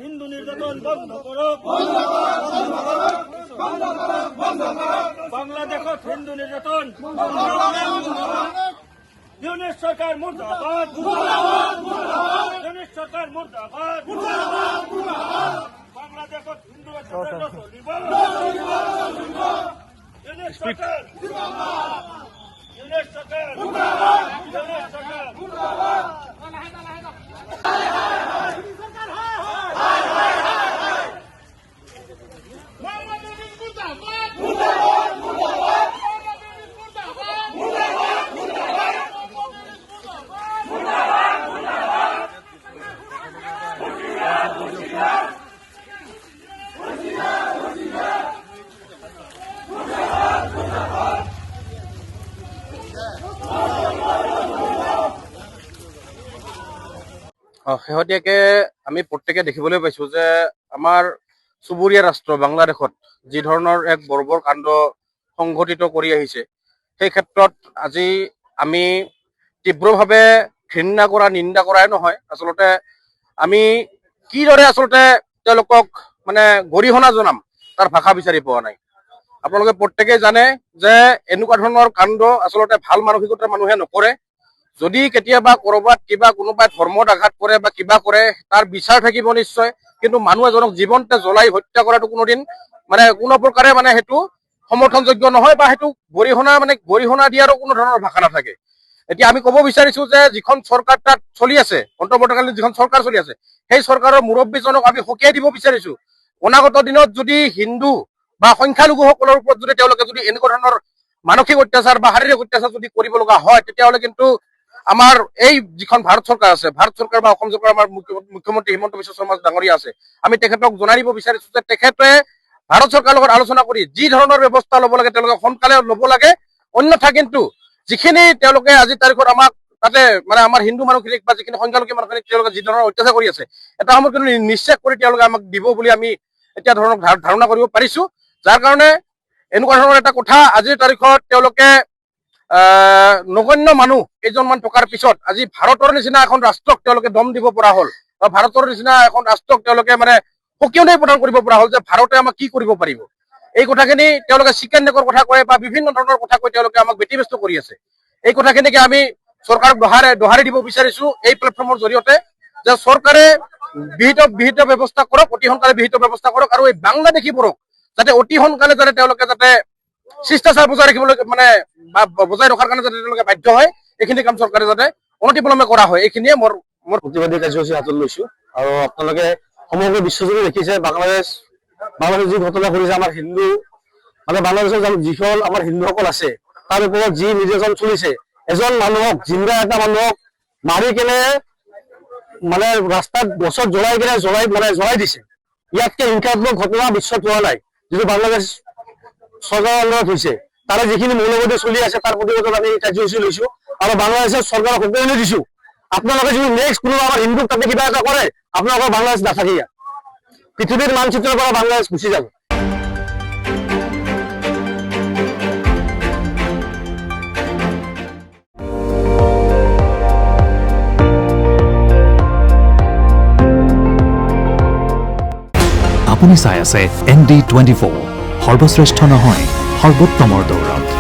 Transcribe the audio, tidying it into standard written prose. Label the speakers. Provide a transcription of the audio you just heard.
Speaker 1: হিন্দু নির্যাতন বন্ধ করো বাংলাদেশত হিন্দু নির্যাতন ইউনিট সরকার মুর্দাবাদ ইউনিট সরকার মুর্দাবাদ বাংলাদেশত হিন্দু নির্যাতন চলিব ইউনিট সরকার ইউনিট সরকার ইউনিট সরকার
Speaker 2: শেহতীয়াকে আমি প্ৰত্যেকে দেখিবলৈ পাইছো যে আমাৰ চুবুৰীয়া ৰাষ্ট্ৰ বাংলাদেশত যি ধৰণৰ এক বৰ্বৰ কাণ্ড সংঘটিত কৰি আহিছে সেই ক্ষেত্ৰত আজি আমি তীব্ৰভাৱে ঘৃণা কৰা নিন্দা কৰাই নহয় আচলতে আমি কিদৰে আচলতে তেওঁলোকক মানে গৰিহণা জনাম তাৰ ভাষা বিচাৰি পোৱা নাই। আপোনালোকে প্ৰত্যেকেই জানে যে এনেকুৱা ধৰণৰ কাণ্ড আচলতে ভাল মানসিকতাৰ মানুহে নকৰে। যদি কেতিয়াবা কৰবাত কিবা কোনোবাই ধৰ্মত আঘাত কৰে বা কিবা কৰে তাৰ বিচাৰ থাকিব নিশ্চয়, কিন্তু মানুহ এজনক জীৱনতে জ্বলাই হত্যা কৰাটো কোনোদিন মানে কোনো প্ৰকাৰে মানে সেইটো সমৰ্থনযোগ্য নহয় বা সেইটো গৰিহণা দিয়াৰো কোনো ধৰণৰ ভাষা নাথাকে। এতিয়া আমি ক'ব বিচাৰিছো যে যিখন চৰকাৰ তাত চলি আছে, অন্তৰ্বৰ্তীকালীন যিখন চৰকাৰ চলি আছে, সেই চৰকাৰৰ মুৰব্বীজনক আমি সকীয়াই দিব বিচাৰিছো। অনাগত দিনত যদি হিন্দু বা সংখ্যালঘুসকলৰ ওপৰত যদি তেওঁলোকে যদি এনেকুৱা ধৰণৰ মানসিক অত্যাচাৰ বা শাৰীৰিক অত্যাচাৰ যদি কৰিব লগা হয় তেতিয়াহ'লে কিন্তু আমাৰ এই যিখন ভাৰত চৰকাৰ আছে, ভাৰত চৰকাৰ বা অসম চৰকাৰ আমাৰ মুখ্যমন্ত্ৰী হিমন্ত বিশ্ব শৰ্মা ডাঙৰীয়া আছে, আমি তেখেতক জনাই দিব বিচাৰিছো যে তেখেতে ভাৰত চৰকাৰৰ লগত আলোচনা কৰি যি ধৰণৰ ব্যৱস্থা ল'ব লাগে তেওঁলোকে সোনকালে ল'ব লাগে। অন্যথা কিন্তু যিখিনি তেওঁলোকে আজিৰ তাৰিখত আমাক তাতে মানে আমাৰ হিন্দু মানুহখিনিক বা যিখিনি সংখ্যালঘু মানুহখিনিক তেওঁলোকে যি ধৰণৰ অত্যাচাৰ কৰি আছে এটা সময়ত কিন্তু নিশ্চয় কৰি তেওঁলোকে আমাক দিব বুলি আমি এতিয়া ধৰণৰ ধাৰণা কৰিব পাৰিছো। যাৰ কাৰণে এনেকুৱা ধৰণৰ এটা কথা আজিৰ তাৰিখত তেওঁলোকে নগণ্য মানুহ কেইজনমান থকাৰ পিছত আজি ভাৰতৰ নিচিনা এখন ৰাষ্ট্ৰক তেওঁলোকে দম দিব পৰা হ'ল বা ভাৰতৰ নিচিনা এখন ৰাষ্ট্ৰক তেওঁলোকে মানে সকিয়নি প্ৰদান কৰিব পৰা হ'ল যে ভাৰতে আমাক কি কৰিব পাৰিব। এই কথাখিনি তেওঁলোকে চিকেন নেকৰ কথা কয় বা বিভিন্ন ধৰণৰ কথা কৈ তেওঁলোকে আমাক ব্যতিব্যস্ত কৰি আছে। এই কথাখিনিকে আমি চৰকাৰক দোহাৰি দিব বিচাৰিছো এই প্লেটফৰ্মৰ জৰিয়তে যে চৰকাৰে বিহিত ব্যৱস্থা কৰক, অতি সোনকালে বিহিত ব্যৱস্থা কৰক আৰু এই বাংলাদেশীবোৰক যাতে অতি সোনকালে যাতে তেওঁলোকে যাতে শিষ্টাচাৰ বজাই ৰাখিবলৈ মানে বজাই ৰখাৰ কাৰণে যাতে তেওঁলোকে বাধ্য হয়, এইখিনি কাম চৰকাৰে যাতে অনতিপলমে কৰা হয়, এইখিনিয়ে মোৰ প্ৰতিবাদী কাৰ্যসূচী হাতত লৈছো। আৰু আপোনালোকে সমগ্ৰ বিশ্বজুৰি দেখিছে বাংলাদেশ যি ঘটনা কৰিছে আমাৰ হিন্দু মানে বাংলাদেশৰ যিসকল আমাৰ হিন্দুসকল আছে তাৰ ওপৰত যি নিৰ্যাতন চলিছে, এজন মানুহক জিন্দা এটা মানুহক মাৰি কেনে মানে ৰাস্তাত গছত জ্বলাই দিছে। ইয়াতকে হিংসাত্মক ঘটনা বিশ্বত হোৱা নাই যিটো বাংলাদেশ চৰকাৰৰ আন্দোলনত হৈছে। তাৰে যিখিনি মৌলবাদী চলি আছে তাৰ প্ৰতিবাদত আমি কাৰ্যসূচী লৈছো আৰু বাংলাদেশৰ চৰকাৰক সকলোৱে দিছো আপোনালোকে যদি নেক্সট কোনোবা আমাৰ হিন্দুক তাতে কিবা এটা কৰে আপোনালোকৰ বাংলাদেশ নাথাকে, ইয়াত পৃথিৱীৰ মানচিত্ৰৰ পৰা বাংলাদেশ গুচি যাব।
Speaker 3: আপুনি চাই আছে ND24, সৰ্বশ্ৰেষ্ঠ নহয় সৰ্বোত্তমৰ দৌৰত।